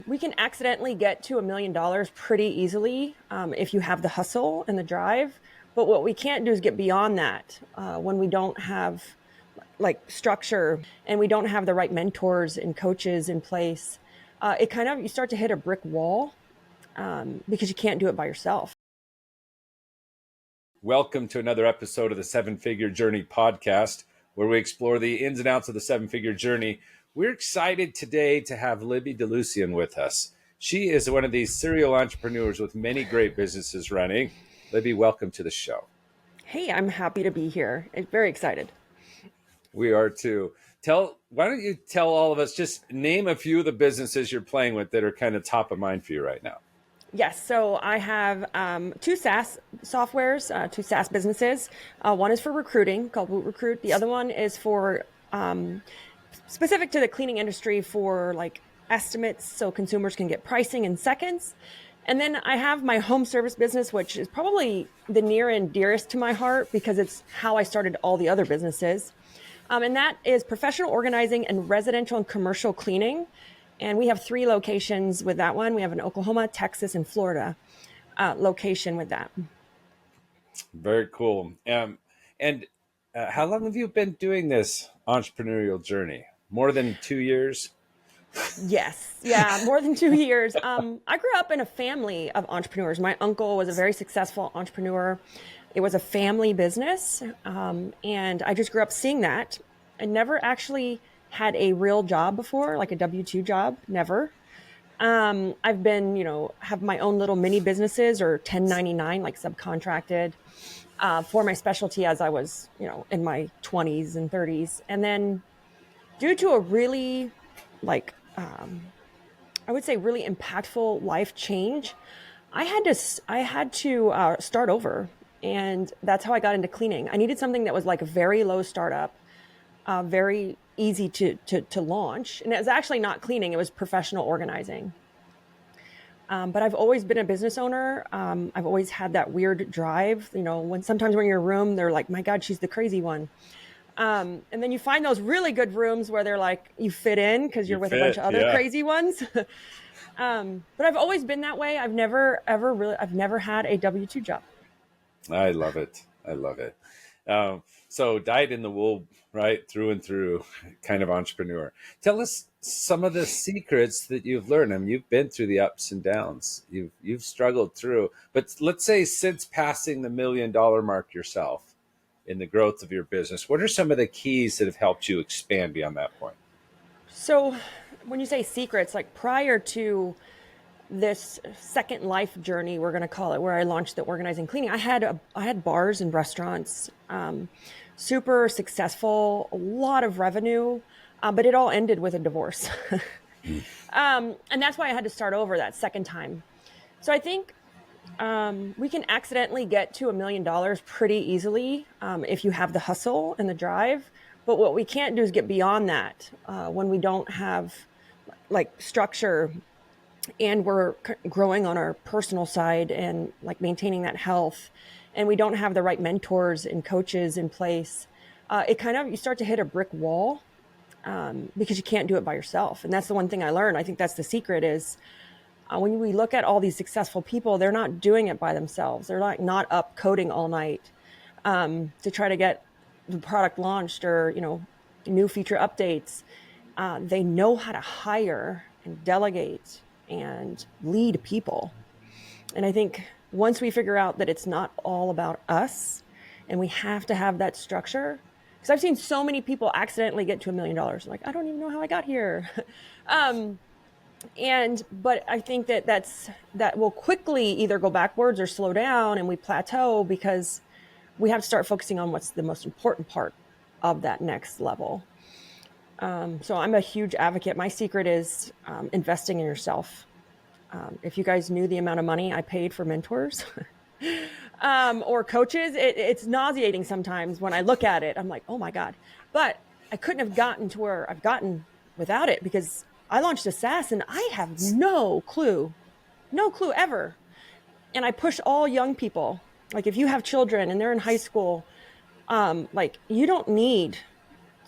We can accidentally get to $1 million pretty easily if you have the hustle and the drive. But what we can't do is get beyond that when we don't have like structure and we don't have the right mentors and coaches in place. You start to hit a brick wall because you can't do it by yourself. Welcome to another episode of the Seven Figure Journey podcast, where we explore the ins and outs of the seven-figure journey. We're excited today to have Libby DeLucien with us. She is one of these serial entrepreneurs with many great businesses running. Libby, welcome to the show. Hey, I'm happy to be here. I'm very excited. We are too. Why don't you tell all of us, just name a few of the businesses you're playing with that are kind of top of mind for you right now. Yes, so I have two SaaS softwares, two SaaS businesses. One is for recruiting called Woot Recruit. The other one is for specific to the cleaning industry for like estimates so consumers can get pricing in seconds. And then I have my home service business, which is probably the near and dearest to my heart because it's how I started all the other businesses. And that is professional organizing and residential and commercial cleaning. And we have 3 locations with that one. We have an Oklahoma, Texas, and Florida location with that. Very cool. And how long have you been doing this entrepreneurial journey? More than 2 years? Yes. Yeah, more than 2 years. I grew up in a family of entrepreneurs. My uncle was a very successful entrepreneur. It was a family business. And I just grew up seeing that. I never actually had a real job before, like a W-2 job, never. I've been, have my own little mini businesses or 1099, like subcontracted for my specialty as I was, in my 20s and 30s. And then due to a really I would say really impactful life change, I had to start over. And that's how I got into cleaning. I needed something that was like a very low startup, very easy to launch. And it was actually not cleaning, it was professional organizing. But I've always been a business owner. I've always had that weird drive, sometimes when you're in a room, they're like, my God, she's the crazy one. And then you find those really good rooms where they're like, you fit in because you're with a bunch of other crazy ones. But I've always been that way. I've never had a W-2 job. I love it. So dyed in the wool, right, through and through, kind of entrepreneur. Tell us some of the secrets that you've learned. I mean, you've been through the ups and downs. You've struggled through. But let's say since passing the $1 million mark yourself in the growth of your business, what are some of the keys that have helped you expand beyond that point? So when you say secrets, like prior to this second life journey, we're going to call it, where I launched the organizing cleaning, I had bars and restaurants, super successful, a lot of revenue, but it all ended with a divorce. And that's why I had to start over that second time. So I think we can accidentally get to $1 million pretty easily if you have the hustle and the drive. But what we can't do is get beyond that when we don't have like structure and we're growing on our personal side and like maintaining that health, and we don't have the right mentors and coaches in place. You start to hit a brick wall because you can't do it by yourself. And that's the one thing I learned. I think that's the secret is when we look at all these successful people, they're not doing it by themselves. They're not up coding all night to try to get the product launched or, new feature updates. They know how to hire and delegate and lead people. And I think once we figure out that it's not all about us and we have to have that structure, because I've seen so many people accidentally get to $1 million. Like, I don't even know how I got here. But I think that will quickly either go backwards or slow down and we plateau because we have to start focusing on what's the most important part of that next level. So I'm a huge advocate. My secret is investing in yourself. If you guys knew the amount of money I paid for mentors or coaches, it's nauseating sometimes when I look at it. I'm like, oh my God. But I couldn't have gotten to where I've gotten without it because I launched a SaaS and I have no clue ever. And I push all young people. Like if you have children and they're in high school, you don't need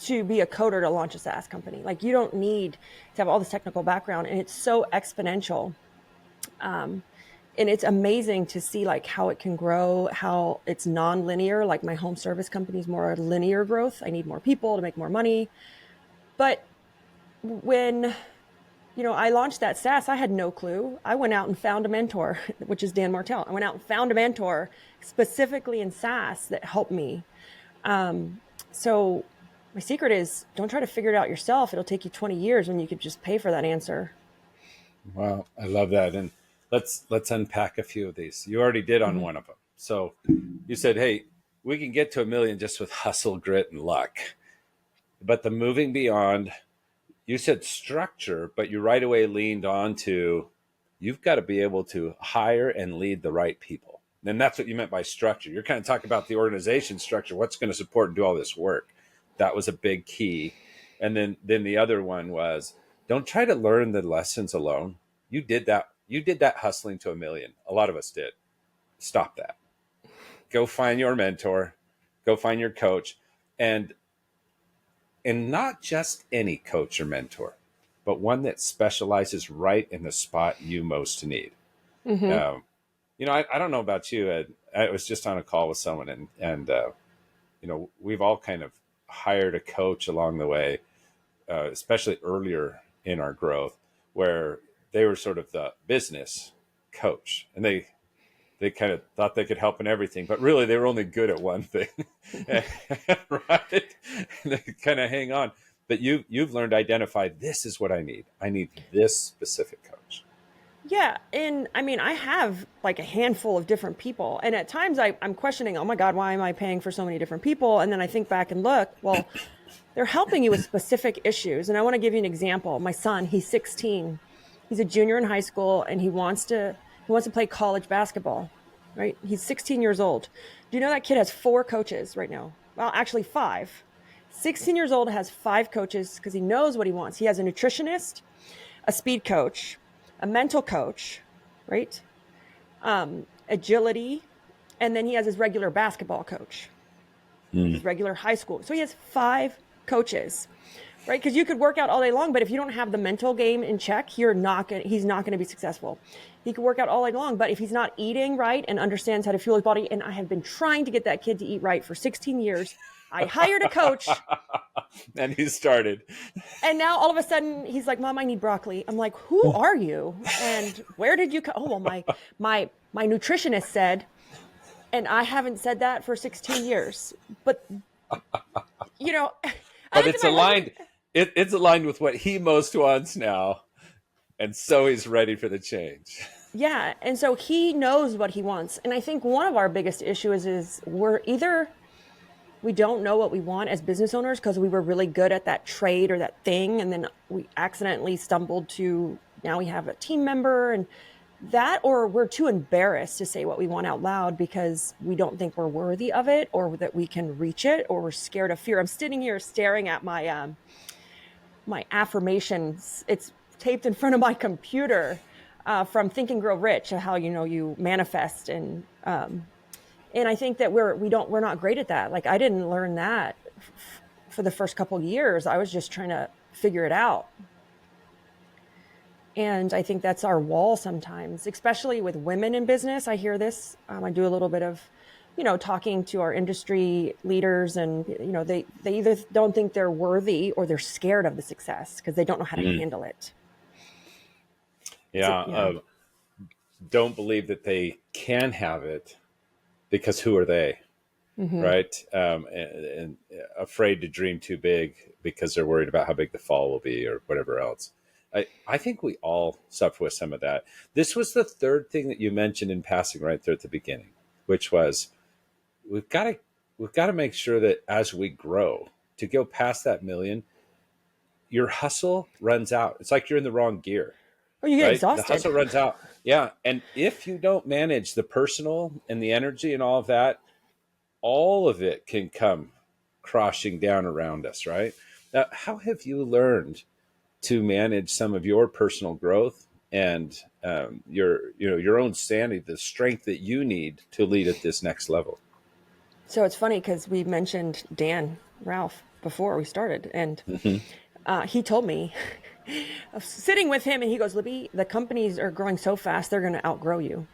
to be a coder to launch a SaaS company. Like you don't need to have all this technical background, and it's so exponential. And it's amazing to see like how it can grow, how it's non-linear. Like my home service company is more linear growth. I need more people to make more money. But when, I launched that SaaS, I had no clue. I went out and found a mentor, which is Dan Martell. I went out and found a mentor specifically in SaaS that helped me. So my secret is don't try to figure it out yourself. It'll take you 20 years when you could just pay for that answer. Wow, I love that. And let's unpack a few of these. You already did on one of them. So you said, hey, we can get to 1 million just with hustle, grit, and luck. But the moving beyond, you said structure, but you right away leaned on to you've got to be able to hire and lead the right people. And that's what you meant by structure. You're kind of talking about the organization structure, what's going to support and do all this work. That was a big key. And then the other one was don't try to learn the lessons alone. You did that. You did that hustling to 1 million. A lot of us did. Stop that. Go find your mentor. Go find your coach. And not just any coach or mentor, but one that specializes right in the spot you most need. I don't know about you, Ed. I was just on a call with someone and we've all kind of hired a coach along the way, especially earlier in our growth, where they were sort of the business coach, and they kind of thought they could help in everything, but really they were only good at one thing, right? And they kind of hang on. But you've learned to identify, this is what I need. I need this specific coach. Yeah. And I mean, I have like a handful of different people. And at times I'm questioning, oh my God, why am I paying for so many different people? And then I think back and look, well, they're helping you with specific issues. And I want to give you an example. My son, he's 16. He's a junior in high school, and he wants to play college basketball, right? He's 16 years old. Do you know that kid has 4 coaches right now? Well, actually 5. 16 years old, has 5 coaches because he knows what he wants. He has a nutritionist, a speed coach, a mental coach, right? Agility. And then he has his regular basketball coach, his regular high school. So he has 5 coaches, right? Because you could work out all day long, but if you don't have the mental game in check, he's not going to be successful. He could work out all day long, but if he's not eating right and understands how to fuel his body, and I have been trying to get that kid to eat right for 16 years, I hired a coach. And he started. And now all of a sudden he's like, Mom, I need broccoli. I'm like, who are you? And where did you come? Oh, well, my nutritionist said, and I haven't said that for 16 years, but but it's aligned. It's aligned with what he most wants now. And so he's ready for the change. Yeah. And so he knows what he wants. And I think one of our biggest issues is we don't know what we want as business owners because we were really good at that trade or that thing. And then we accidentally stumbled to, now we have a team member and that, or we're too embarrassed to say what we want out loud because we don't think we're worthy of it or that we can reach it, or we're scared of fear. I'm sitting here staring at my, my affirmations. It's taped in front of my computer from Think and Grow Rich, how, you manifest. And I think that we're not great at that. Like I didn't learn that for the first couple of years. I was just trying to figure it out. And I think that's our wall sometimes, especially with women in business. I hear this. I do a little bit of, talking to our industry leaders, and, they either don't think they're worthy or they're scared of the success because they don't know how to handle it. Yeah. Don't believe that they can have it because who are they? Right. And afraid to dream too big because they're worried about how big the fall will be or whatever else. I think we all suffer with some of that. This was the third thing that you mentioned in passing right there at the beginning, which was we've got to make sure that as we grow to go past that 1 million, your hustle runs out. It's like you're in the wrong gear. Or you get exhausted. The hustle runs out. Yeah. And if you don't manage the personal and the energy and all of that, all of it can come crashing down around us, right? Now, how have you learned to manage some of your personal growth and your own sanity, the strength that you need to lead at this next level? So it's funny because we mentioned Dan Ralph. before we started. And Mhm. he told me, sitting with him, and he goes, Libby, the companies are growing so fast, they're going to outgrow you.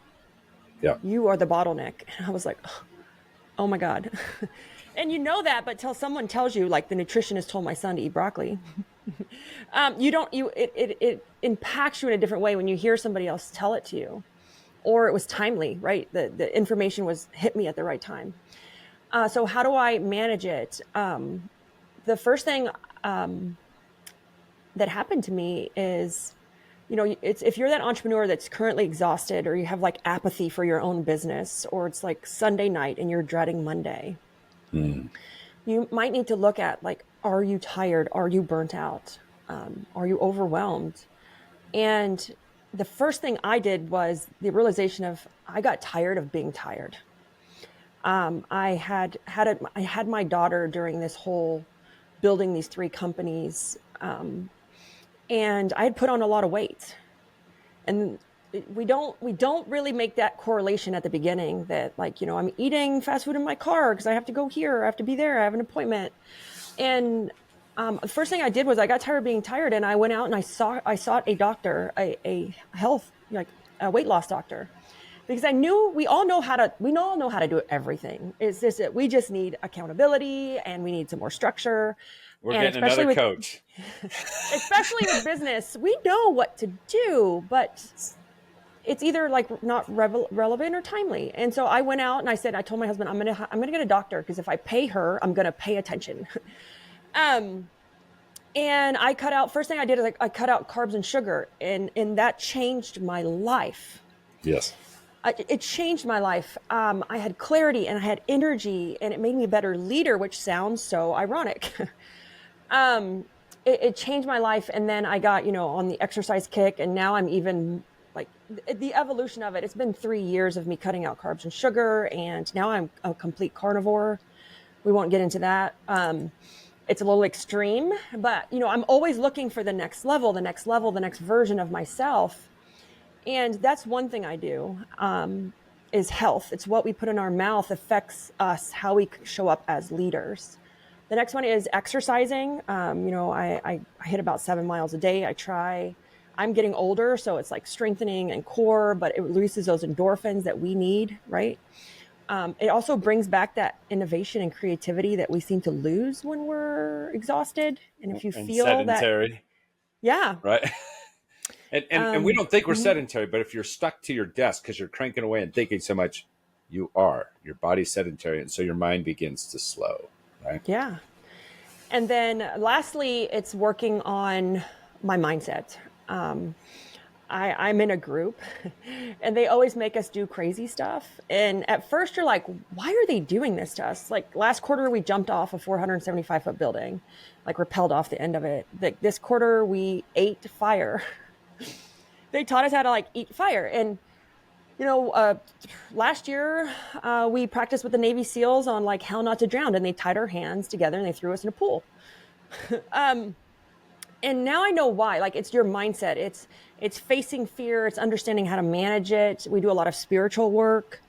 Yeah. You are the bottleneck. And I was like, oh my God. And you know that, but till someone tells you, like the nutritionist told my son to eat broccoli, you don't, it impacts you in a different way when you hear somebody else tell it to you, or it was timely, right? The information was hit me at the right time. So how do I manage it? The first thing that happened to me is, it's if you're that entrepreneur that's currently exhausted, or you have like apathy for your own business, or it's like Sunday night and you're dreading Monday, Mm. you might need to look at, like, are you tired? Are you burnt out? Are you overwhelmed? And the first thing I did was the realization of, I got tired of being tired. I had my daughter during this whole building these three companies, and I had put on a lot of weight. And we don't really make that correlation at the beginning, that, like, I'm eating fast food in my car because I have to go here, I have to be there, I have an appointment. And the first thing I did was, I got tired of being tired, and I went out and I sought a doctor, a health, like a weight loss doctor, because I knew we all know how to do everything. It's just that we just need accountability, and we need some more structure. We're And getting another coach. especially with business, we know what to do, but it's either like not relevant or timely. And so I went out and I told my husband, I'm gonna get a doctor, because if I pay her, I'm gonna pay attention. um, and first thing I did is I cut out carbs and sugar, and that changed my life. Yes. It changed my life. I had clarity and I had energy, and it made me a better leader, which sounds so ironic. um, it changed my life. And then I got, on the exercise kick, and now I'm even like the evolution of it. It's been 3 years of me cutting out carbs and sugar, and now I'm a complete carnivore. We won't get into that. It's a little extreme, but I'm always looking for the next level, the next version of myself. And that's one thing I do, is health. It's what we put in our mouth affects us, how we show up as leaders. The next one is exercising. I hit about 7 miles a day. I'm getting older, so it's like strengthening and core, but it releases those endorphins that we need, right? It also brings back that innovation and creativity that we seem to lose when we're exhausted. And if you And feel sedentary, yeah. right? And we don't think we're Mhm. sedentary, but if you're stuck to your desk because you're cranking away and thinking so much, you are. Your body's sedentary, and so your mind begins to slow, right? Yeah. And then lastly, it's working on my mindset. Um, I'm in a group, and they always make us do crazy stuff. And at first you're like, why are they doing this to us? Like last quarter, we jumped off a 475-foot building, like rappelled off the end of it. Like this quarter, we ate fire. They taught us how to like eat fire. And, last year, we practiced with the Navy SEALs on like how not to drown, and they tied our hands together and they threw us in a pool. Um, and now I know why. Like, it's your mindset. It's facing fear. It's understanding how to manage it. We do a lot of spiritual work,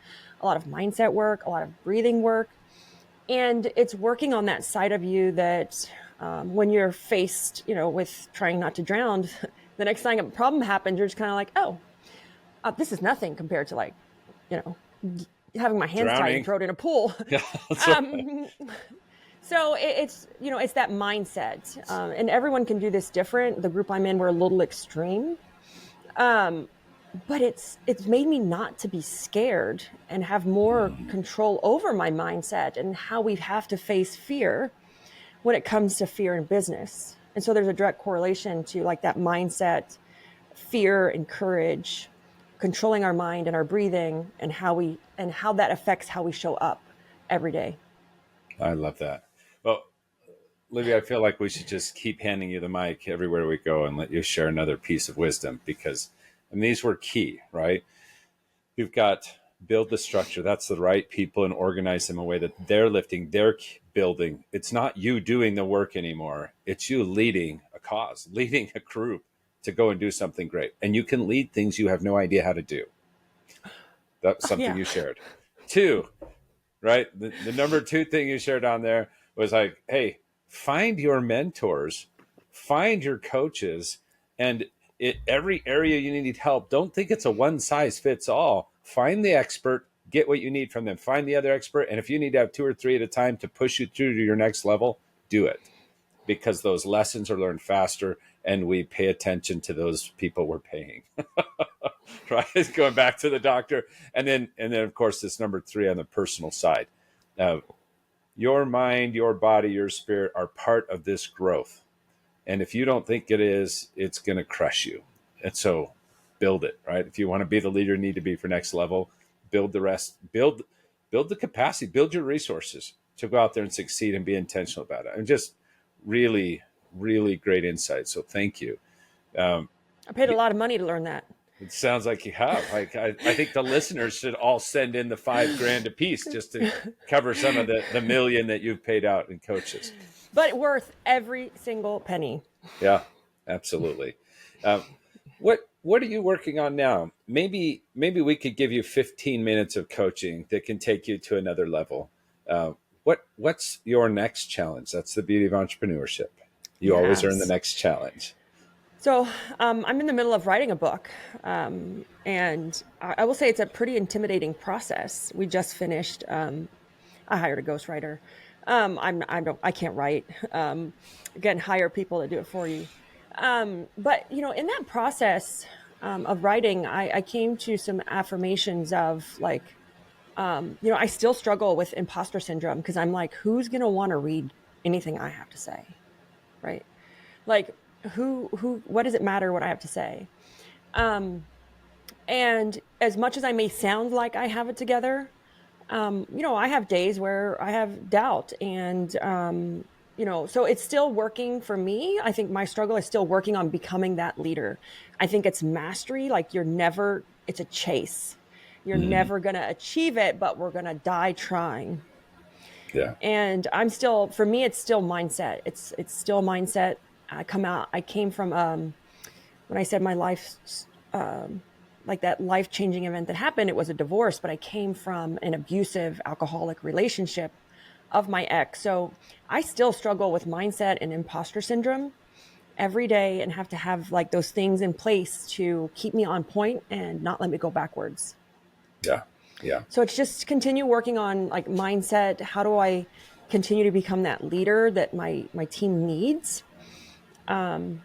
a lot of mindset work, a lot of breathing work, and it's working on that side of you that, when you're faced, with trying not to drown, the next time a problem happens, you're just kind of like, oh, this is nothing compared to, like, you know, having my hands tied and Drowning. thrown in a pool. Yeah, that's right. um, So it's that mindset, and everyone can do this different. The group I'm in, we're a little extreme, um, but it's made me not to be scared and have more control over my mindset and how we have to face fear when it comes to fear in business. And so there's a direct correlation to like that mindset, fear and courage, controlling our mind and our breathing, and how that affects how we show up every day. I love that. Well, Libby, I feel like we should just keep handing you the mic everywhere we go and let you share another piece of wisdom, because and these were key, right? You've got build the structure. That's the right people, and organize them in a way that they're lifting, they're building. It's not you doing the work anymore. It's you leading a cause, leading a group to go and do something great. And you can lead things you have no idea how to do. That's something Yeah. you shared. Two, right? The number two thing you shared on there was like, hey, find your mentors, find your coaches, and every area you need help. Don't think it's a one size fits all. Find the expert, get what you need from them, find the other expert. And if you need to have 2 or 3 at a time to push you through to your next level, do it, because those lessons are learned faster and we pay attention to those people we're paying. Right? Going back to the doctor. And then of course, this number 3 on the personal side. Your mind, your body, your spirit are part of this growth. And if you don't think it is, it's going to crush you. And so build it, right? If you want to be the leader you need to be for next level, build the rest, build the capacity, build your resources to go out there and succeed and be intentional about it. And just really, really great insight. So thank you. I paid a lot of money to learn that. It sounds like you have. Like I think the listeners should all send in the $5,000 a piece just to cover some of the million that you've paid out in coaches. But worth every single penny. Yeah, absolutely. What are you working on now? Maybe we could give you 15 minutes of coaching that can take you to another level. What's your next challenge? That's the beauty of entrepreneurship. You always earn the next challenge. So I'm in the middle of writing a book, and I will say it's a pretty intimidating process. We just finished. I hired a ghostwriter. I can't write. Again, hire people to do it for you. But in that process of writing, I came to some affirmations of like, I still struggle with imposter syndrome because I'm like, who's gonna want to read anything I have to say, right? Like, what does it matter what I have to say? And as much as I may sound like I have it together, I have days where I have doubt, and so it's still working for me. I think my struggle is still working on becoming that leader. I think it's mastery. Like it's a chase. You're never going to achieve it, but we're going to die trying. Yeah. And for me, it's still mindset. It's still mindset. I came from, when I said my life, like that life-changing event that happened, it was a divorce, but I came from an abusive alcoholic relationship of my ex. So I still struggle with mindset and imposter syndrome every day, and have to have like those things in place to keep me on point and not let me go backwards. Yeah. Yeah. So it's just continue working on like mindset. How do I continue to become that leader that my team needs? And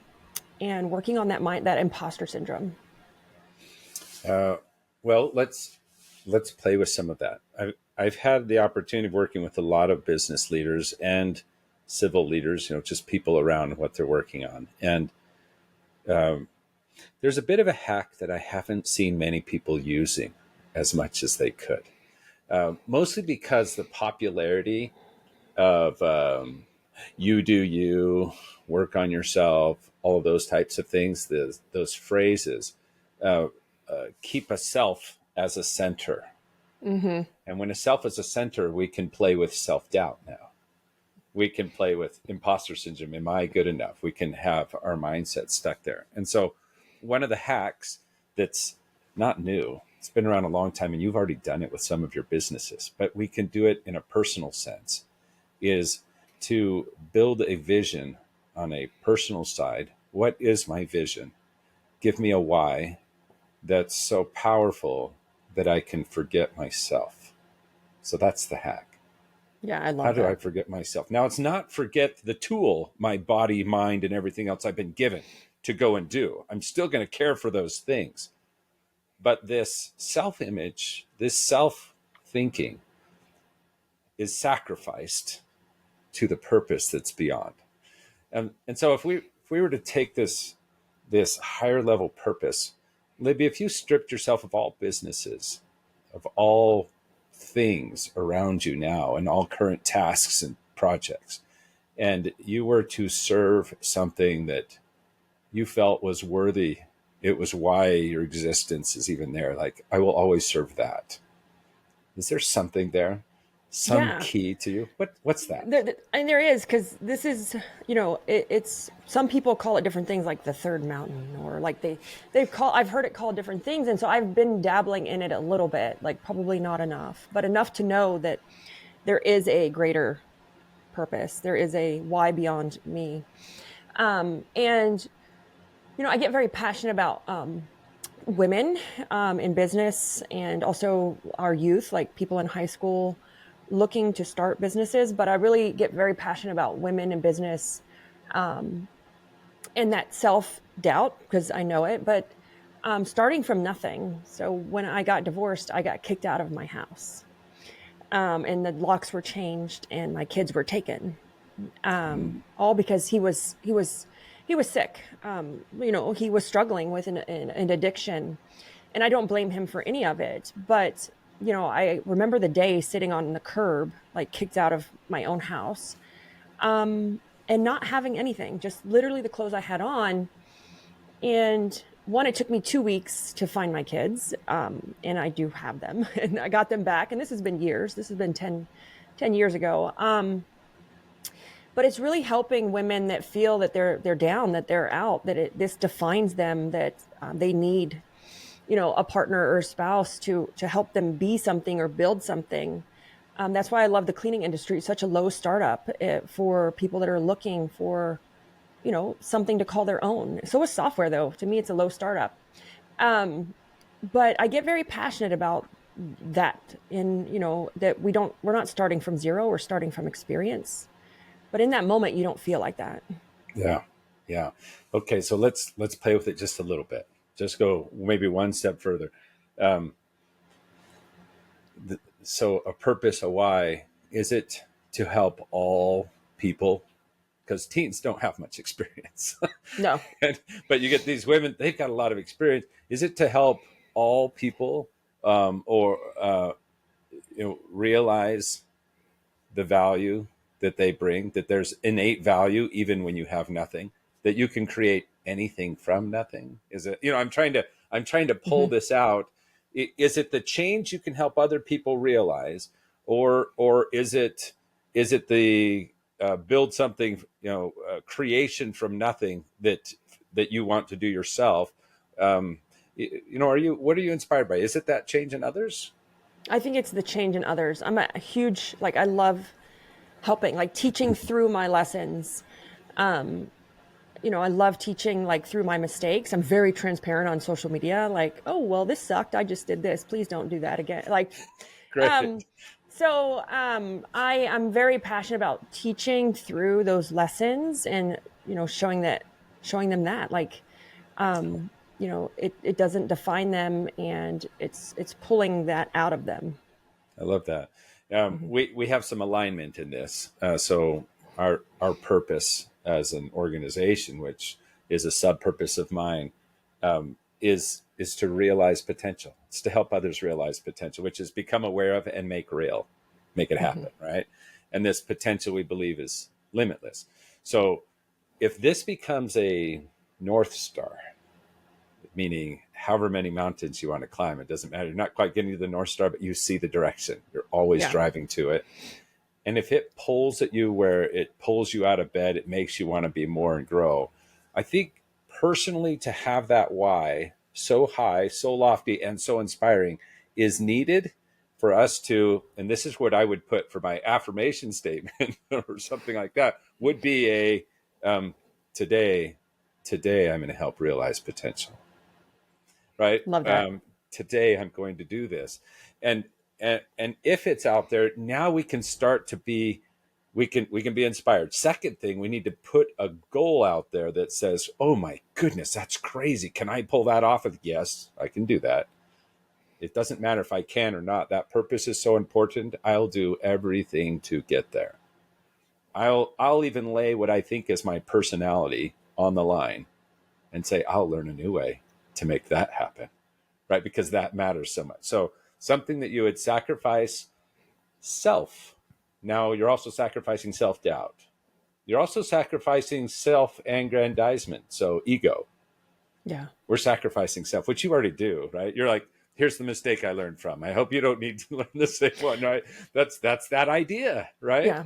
working on that imposter syndrome. Well, let's play with some of that. I've had the opportunity of working with a lot of business leaders and civil leaders, just people around what they're working on. And there's a bit of a hack that I haven't seen many people using as much as they could, mostly because the popularity of you do you, work on yourself, all of those types of things, those phrases, keep a self as a center. Mm-hmm. And when a self is a center, we can play with self-doubt now. We can play with imposter syndrome. Am I good enough? We can have our mindset stuck there. And so one of the hacks that's not new, it's been around a long time, and you've already done it with some of your businesses, but we can do it in a personal sense, is to build a vision on a personal side. What is my vision? Give me a why that's so powerful that I can forget myself. So that's the hack. Yeah, I love How that. do I forget myself? Now, it's not forget the tool, my body, mind, and everything else I've been given to go and do. I'm still going to care for those things. But this self-image, this self-thinking is sacrificed to the purpose that's beyond. And so if we were to take this higher level purpose, Libby, if you stripped yourself of all businesses, of all things around you now and all current tasks and projects, and you were to serve something that you felt was worthy, it was why your existence is even there. Like, I will always serve that. Is there something there? Some key to you? What's that? And there is, because this is, it's, some people call it different things, like the third mountain, or like I've heard it called different things. And so I've been dabbling in it a little bit, like probably not enough, but enough to know that there is a greater purpose. There is a why beyond me. And, I get very passionate about women in business, and also our youth, like people in high school looking to start businesses. But I really get very passionate about women in business, and that self-doubt, because I know it, but starting from nothing. So when I got divorced, I got kicked out of my house, and the locks were changed and my kids were taken, all because he was sick. He was struggling with an addiction, and I don't blame him for any of it. But, I remember the day sitting on the curb, like kicked out of my own house, and not having anything, just literally the clothes I had on. And one, it took me 2 weeks to find my kids, and I do have them, and I got them back. And this has been years. This has been 10 years ago. But it's really helping women that feel that they're down, that they're out, that this defines them, that they need, a partner or a spouse to help them be something or build something. That's why I love the cleaning industry. It's such a low startup for people that are looking for, something to call their own. So is software, though. To me, it's a low startup. But I get very passionate about that, and that we're not starting from zero, we're starting from experience. But in that moment, you don't feel like that. Yeah. Yeah. Okay. So let's play with it just a little bit. Just go maybe one step further. So a purpose, a why, is it to help all people? Because teens don't have much experience. No. But you get these women, they've got a lot of experience. Is it to help all people, or realize the value that they bring, that there's innate value even when you have nothing, that you can create anything from nothing? Is it, I'm trying to pull this out. Is it the change you can help other people realize, or is it the build something, creation from nothing that you want to do yourself? What are you inspired by? Is it that change in others? I think it's the change in others. I'm a huge, I love helping, teaching through my lessons. I love teaching through my mistakes. I'm very transparent on social media. Oh, well, this sucked. I just did this. Please don't do that again. Great. I'm very passionate about teaching through those lessons, and, showing them that, it doesn't define them, and it's pulling that out of them. I love that. We have some alignment in this. So our purpose as an organization, which is a sub purpose of mine, is to realize potential. It's to help others realize potential, which is become aware of and make real, make it happen, right? And this potential we believe is limitless. So if this becomes a North Star, meaning however many mountains you want to climb, it doesn't matter. You're not quite getting to the North Star, but you see the direction. You're always driving to it. And if it pulls at you where it pulls you out of bed, it makes you want to be more and grow. I think personally, to have that why so high, so lofty, and so inspiring is needed for us to, and this is what I would put for my affirmation statement or something like that, would be a today I'm going to help realize potential. Right? Love that. Today I'm going to do this. And if it's out there, now we can start to be, we can be inspired. Second thing, we need to put a goal out there that says, oh my goodness, that's crazy. Can I pull that off? Yes, I can do that. It doesn't matter if I can or not. That purpose is so important. I'll do everything to get there. I'll even lay what I think is my personality on the line and say, I'll learn a new way to make that happen, right? Because that matters so much. So something that you would sacrifice self. Now you're also sacrificing self-doubt. You're also sacrificing self-aggrandizement. So ego. Yeah. We're sacrificing self, which you already do, right? You're like, here's the mistake I learned from. I hope you don't need to learn the same one, right? That's that idea, right? Yeah.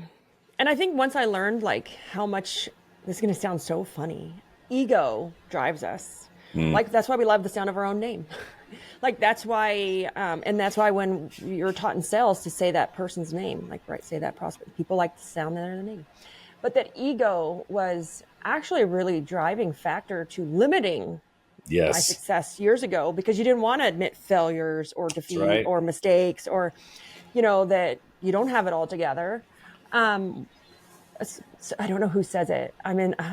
And I think once I learned how much, this is going to sound so funny, ego drives us. That's why we love the sound of our own name. Like that's why, and that's why when you're taught in sales to say that person's name, like, right, say that prospect, people like to sound their name. But that ego was actually a really driving factor to limiting my Yes, success years ago, because you didn't want to admit failures or that's defeat right. or mistakes, or, that you don't have it all together. Um, I don't know who says it.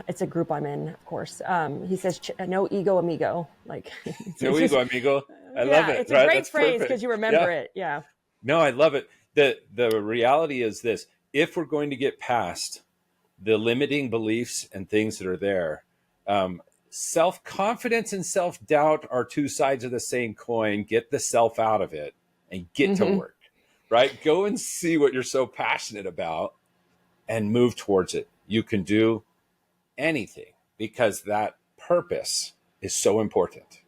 It's a group I'm in, of course. He says, no ego, amigo. Like, No it's just, ego, amigo. I love yeah, it. it's a Right? great That's phrase because perfect. you remember Yeah. it. Yeah. No, I love it. The reality is this: if we're going to get past the limiting beliefs and things that are there, self confidence and self doubt are two sides of the same coin. Get the self out of it and get to Mm-hmm. work. Right? Go and see what you're so passionate about and move towards it. You can do anything because that purpose is so important.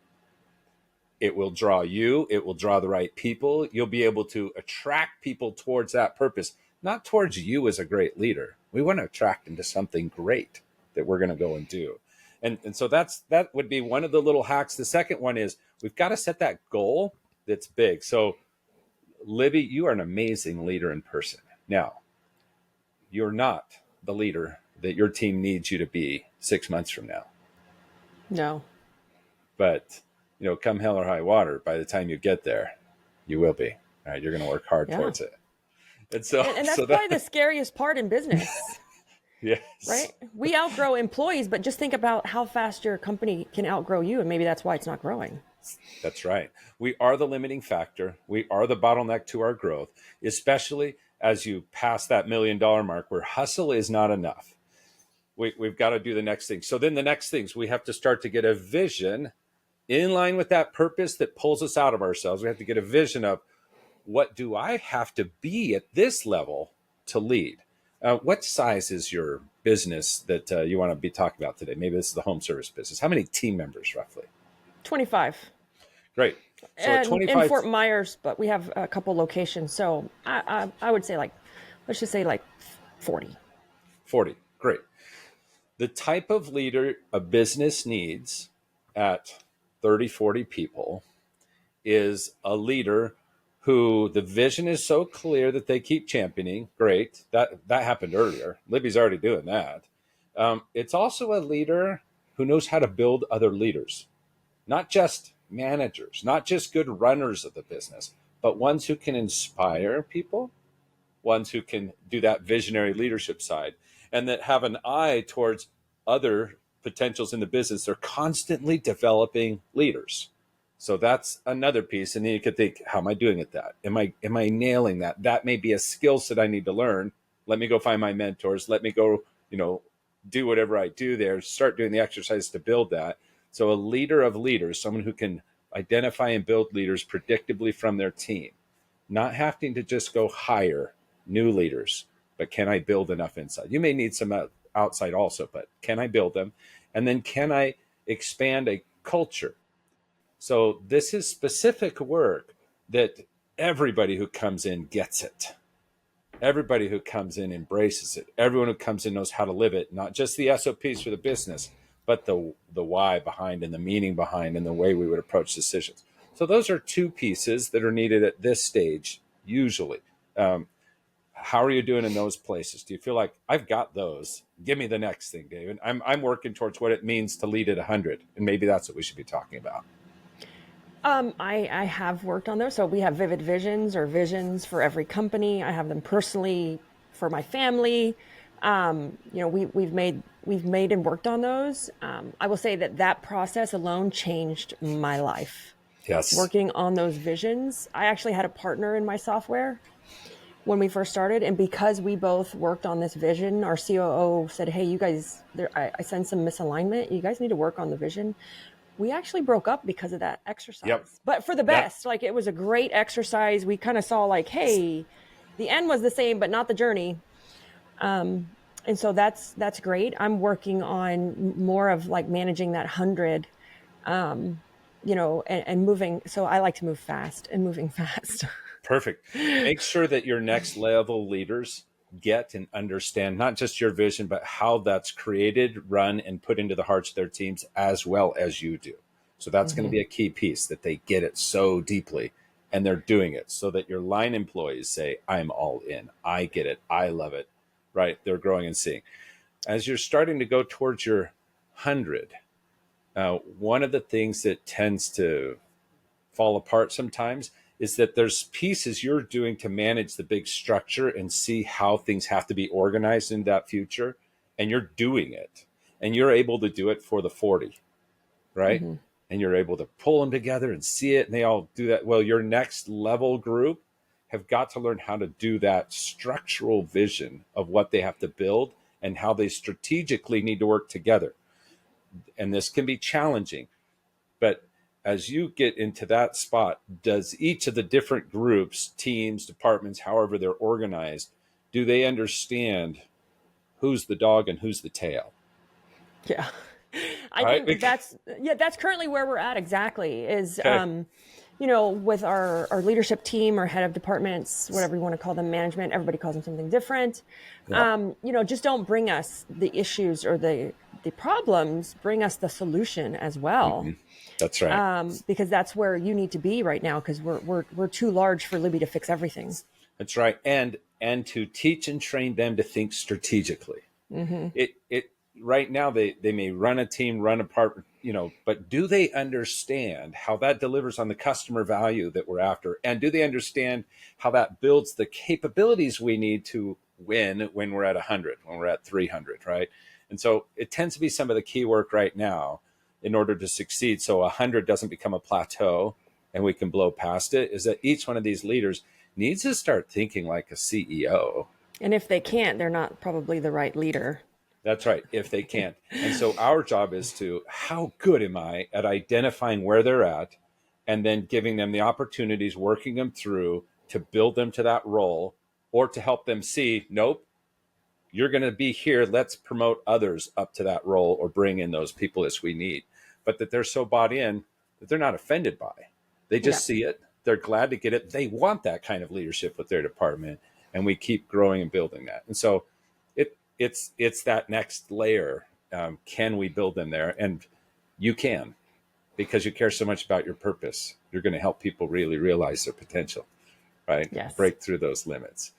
It will draw you, it will draw the right people. You'll be able to attract people towards that purpose, not towards you as a great leader. We want to attract them to something great that we're going to go and do. And so that would be one of the little hacks. The second one is we've got to set that goal that's big. So Libby, you are an amazing leader in person. Now, you're not the leader that your team needs you to be 6 months from now. No. But, come hell or high water, by the time you get there, you will be. Right? You're going to work hard Yeah. towards it. And so, And that's so probably the that, scariest part in business, yes, right? We outgrow employees, but just think about how fast your company can outgrow you. And maybe that's why it's not growing. that's right. We are the limiting factor. We are the bottleneck to our growth, especially as you pass that $1 million mark where hustle is not enough. We've got to do the next thing. So then the next things, we have to start to get a vision in line with that purpose that pulls us out of ourselves. We have to get a vision of what do I have to be at this level to lead? What size is your business that you want to be talking about today? Maybe this is the home service business. How many team members roughly? 25. Great. So at And in 25, Fort Myers, but we have a couple locations. So I would say, like, let's just say like 40. 40. Great. The type of leader a business needs at 30, 40 people is a leader who the vision is so clear that they keep championing. Great. That happened earlier. Libby's already doing that. It's also a leader who knows how to build other leaders, not just managers, not just good runners of the business, but ones who can inspire people, ones who can do that visionary leadership side, and that have an eye towards other potentials in the business. They're constantly developing leaders. So that's another piece. And then you could think, how am I doing at that? Am I nailing that? That may be a skill set I need to learn. Let me go find my mentors. Let me go, do whatever I do there, start doing the exercise to build that. So a leader of leaders, someone who can identify and build leaders predictably from their team, not having to just go hire new leaders, but can I build enough inside? You may need some outside also, but can I build them? And then can I expand a culture? So this is specific work that everybody who comes in gets it. Everybody who comes in embraces it. Everyone who comes in knows how to live it, not just the SOPs for the business, but the why behind and the meaning behind and the way we would approach decisions. So those are two pieces that are needed at this stage, usually. How are you doing in those places? Do you feel like I've got those? Give me the next thing, David. I'm working towards what it means to lead at 100, and maybe that's what we should be talking about. I have worked on those. So we have vivid visions or visions for every company. I have them personally for my family. We've made and worked on those. I will say that process alone changed my life. Yes. Working on those visions. I actually had a partner in my software when we first started, and because we both worked on this vision, our COO said, "Hey, you guys, I sense some misalignment. You guys need to work on the vision." We actually broke up because of that exercise, Yep. but for the best. Like, it was a great exercise. We kind of saw, like, hey, the end was the same, but not the journey. And so that's great. I'm working on more of like managing that 100, and moving. So I like to move fast and moving fast. Perfect. Make sure that your next level leaders get and understand not just your vision, but how that's created, run, and put into the hearts of their teams as well as you do. So that's going to be a key piece, that they get it so deeply and they're doing it, so that your line employees say, I'm all in. I get it. I love it. Right? They're growing and seeing. As you're starting to go towards your 100, one of the things that tends to fall apart sometimes is that there's pieces you're doing to manage the big structure and see how things have to be organized in that future. And you're doing it, and you're able to do it for the 40, right? And you're able to pull them together and see it, and they all do that. Well, your next level group have got to learn how to do that structural vision of what they have to build and how they strategically need to work together. And this can be challenging, but as you get into that spot, does each of the different groups, teams, departments, however they're organized, do they understand who's the dog and who's the tail? Yeah. I Right? think that's currently where we're at exactly is, Okay. with our leadership team or head of departments, whatever you want to call them, management, everybody calls them something different. Yeah. Just don't bring us the issues or the problems, bring us the solution as well. That's right. Because that's where you need to be right now, because we're too large for Libby to fix everything. That's right. And to teach and train them to think strategically. It right now they may run a team, run a part, but do they understand how that delivers on the customer value that we're after? And do they understand how that builds the capabilities we need to win when we're at 100, when we're at 300, right? And so it tends to be some of the key work right now in order to succeed. So 100 doesn't become a plateau and we can blow past it, is that each one of these leaders needs to start thinking like a CEO. And if they can't, they're not probably the right leader. That's right, if they can't. And so our job is to, how good am I at identifying where they're at and then giving them the opportunities, working them through to build them to that role, or to help them see, nope, you're going to be here. Let's promote others up to that role or bring in those people as we need. But that they're so bought in that they're not offended by. They just see it. They're glad to get it. They want that kind of leadership with their department. And we keep growing and building that. And so it's that next layer. Can we build them there? And you can, because you care so much about your purpose. You're going to help people really realize their potential, right? Yes. Break through those limits.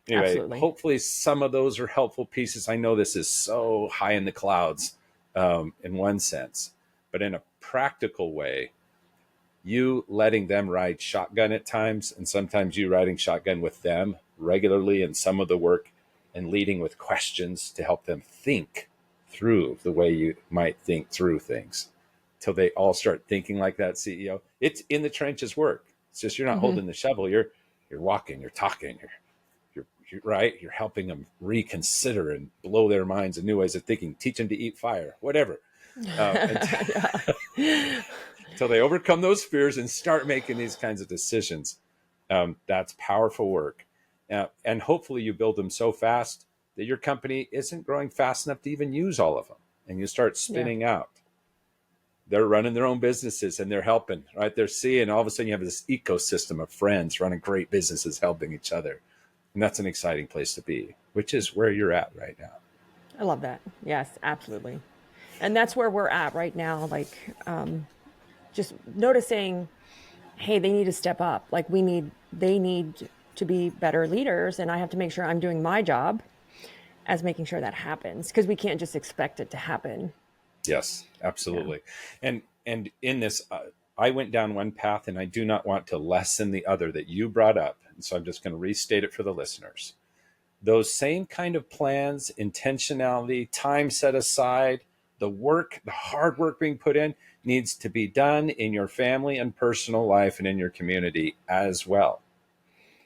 Anyway, Absolutely. Hopefully some of those are helpful pieces. I know this is so high in the clouds in one sense, but in a practical way, you letting them ride shotgun at times, and sometimes you riding shotgun with them regularly in some of the work, and leading with questions to help them think through the way you might think through things till they all start thinking like that CEO. It's in the trenches work. It's just, you're not holding the shovel. You're walking, you're talking, you're right. You're helping them reconsider and blow their minds in new ways of thinking, teach them to eat fire, whatever. Until they overcome those fears and start making these kinds of decisions. That's powerful work. And hopefully you build them so fast that your company isn't growing fast enough to even use all of them. And you start spinning out. They're running their own businesses and they're helping, right? They're seeing, all of a sudden you have this ecosystem of friends running great businesses, helping each other. And that's an exciting place to be, which is where you're at right now. I love that. Yes, absolutely. And that's where we're at right now. Like, just noticing, hey, they need to step up. Like they need to be better leaders. And I have to make sure I'm doing my job as making sure that happens, because we can't just expect it to happen. Yes, absolutely. Yeah. And in this, I went down one path, and I do not want to lessen the other that you brought up. And so I'm just going to restate it for the listeners. Those same kind of plans, intentionality, time set aside, the work, the hard work being put in needs to be done in your family and personal life and in your community as well.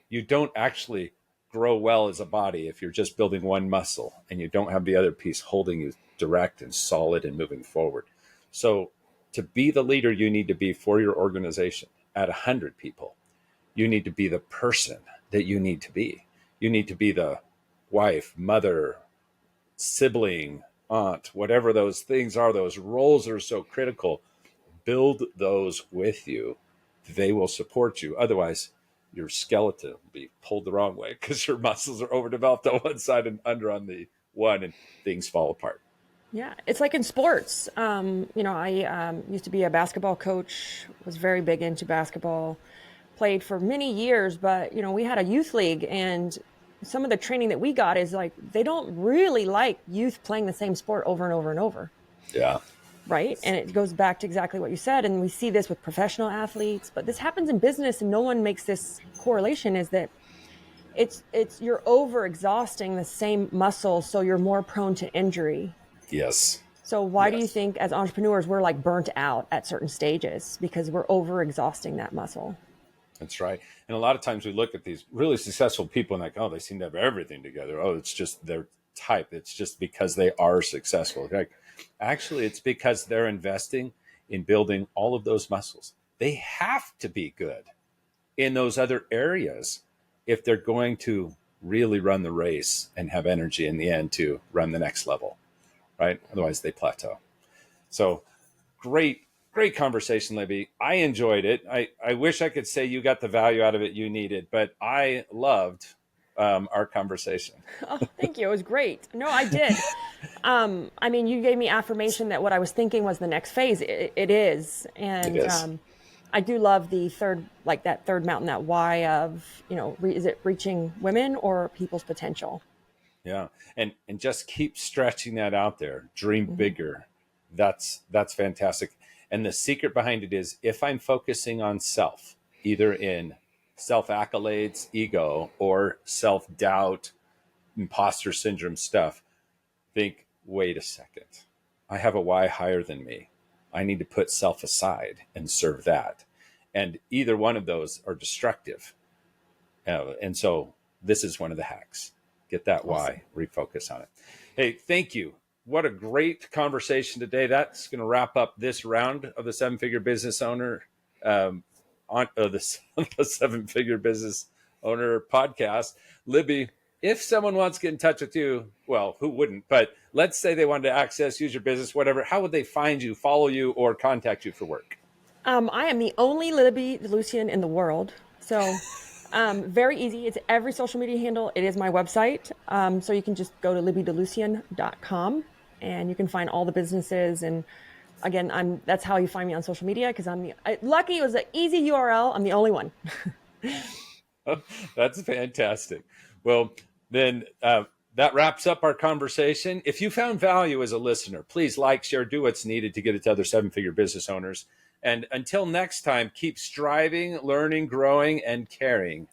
You don't actually grow well as a body if you're just building one muscle and you don't have the other piece holding you direct and solid and moving forward. So to be the leader you need to be for your organization at 100 people, you need to be the person that you need to be. You need to be the wife, mother, sibling, aunt, whatever those things are, those roles are so critical. Build those with you. They will support you. Otherwise, your skeleton will be pulled the wrong way because your muscles are overdeveloped on one side and under on the one, and things fall apart. Yeah, it's like in sports. I used to be a basketball coach, was very big into basketball, played for many years, but, we had a youth league, and some of the training that we got is like, they don't really like youth playing the same sport over and over and over. Yeah. Right. And it goes back to exactly what you said. And we see this with professional athletes, but this happens in business, and no one makes this correlation, is that it's you're over exhausting the same muscle. So you're more prone to injury. Yes. So why do you Yes. think as entrepreneurs, we're like burnt out at certain stages? Because we're over exhausting that muscle. That's right. And a lot of times we look at these really successful people and like, oh, they seem to have everything together. Oh, it's just their type. It's just because they are successful. Like, actually, it's because they're investing in building all of those muscles. They have to be good in those other areas if they're going to really run the race and have energy in the end to run the next level, right? Otherwise, they plateau. So great conversation, Libby. I enjoyed it. I wish I could say you got the value out of it you needed, but I loved our conversation. Oh, thank you. It was great. No, I did. You gave me affirmation that what I was thinking was the next phase. It is. It And is. I do love the third, like that third mountain, that why of, is it reaching women or people's potential? Yeah. And just keep stretching that out there. Dream Mm-hmm. bigger. That's fantastic. And the secret behind it is if I'm focusing on self, either in self accolades, ego, or self doubt, imposter syndrome stuff, think, wait a second. I have a why higher than me. I need to put self aside and serve that. And either one of those are destructive. And so this is one of the hacks. Get that Awesome. why, refocus on it. Hey, thank you. What a great conversation today. That's going to wrap up this round of the Seven Figure Business Owner the Seven Figure Business Owner podcast. Libby, if someone wants to get in touch with you, well, who wouldn't? But let's say they wanted to access, use your business, whatever. How would they find you, follow you, or contact you for work? I am the only Libby DeLucien in the world. So very easy. It's every social media handle. It is my website. So you can just go to libbydelucien.com and you can find all the businesses. And again, that's how you find me on social media, because lucky it was an easy URL. I'm the only one. That's fantastic. Well, then that wraps up our conversation. If you found value as a listener, please like, share, do what's needed to get it to other seven-figure business owners. And until next time, keep striving, learning, growing, and caring.